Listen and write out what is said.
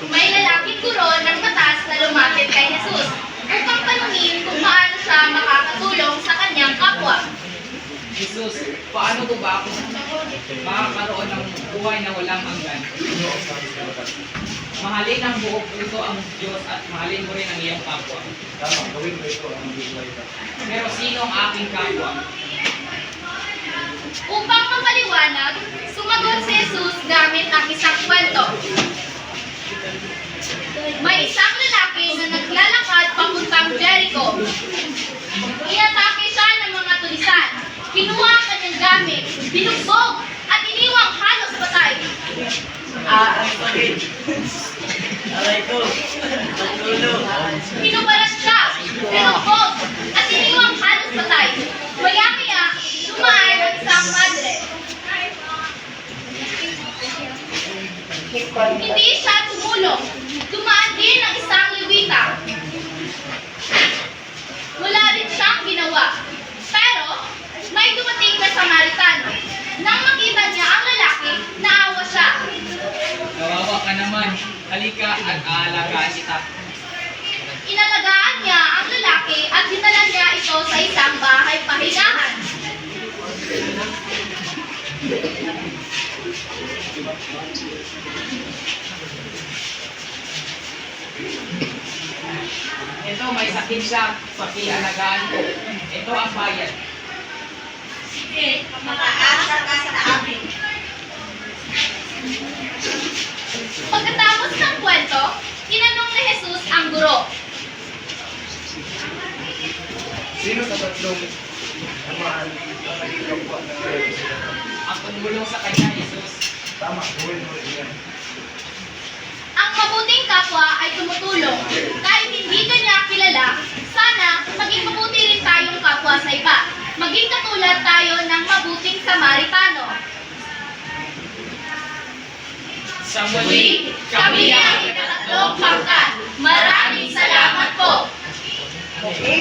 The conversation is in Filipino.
may lalaking guro ng mataas na lumapit kay Jesus upang tanungin kung paano siya makakatulong sa kanyang kapwa. Jesus, paano po ba ako makakaroon ng buhay na walang hanggan? Mahalin ang buong puso ang Diyos at mahalin mo rin ang iyong kapwa. Tama, gawin mo ito ang buhay ka. Pero sino ang aking kapwa? Upang mapaliwanag, sumagot si Jesus gamit ang isang kwento. May isang lalaki na naglalakad papuntang Jericho. Inatake siya ng mga tulisan. Kinuha ang kanyang gamit, binugbog, at iniwang halos patay. Ang sakit. Aray ko. Natulog. Pinubaras siya, binugbog, at iniwang halos patay. Maya-maya, dumaan ang isang madre. Hindi siya tumulong. Dumaan din ang isang liwita. Wala rin siyang ginawa. Pero, may dumating na Samaritano. Nang makita niya ang lalaki, naawa siya. Kawawa ka naman. Halika at aalagaan kita. Inalagaan niya ang lalaki at dinala niya ito sa isang bahay pahingahan. Ito, may sakit siya. Pakialagaan ko. Ito ang bayad. Sige, makaasa ka sa amin. Pagkatapos ng kwento, tinanong ni Jesus ang guro. Sino sa tatlong namaan ang naging kapwa ng Diyos? Ang tumulong sa kanya, Jesus. Tama, gawin mo rin yan. Ang mabuting kapwa ay tumutulong. Kahit hindi ka niya kilala, sana maging mabuti rin tayong kapwa sa iba. Maging katulad tayo ng mabuting Samaritano. Sa muli, Kami ang ikatatlong pangkat. Maraming salamat po.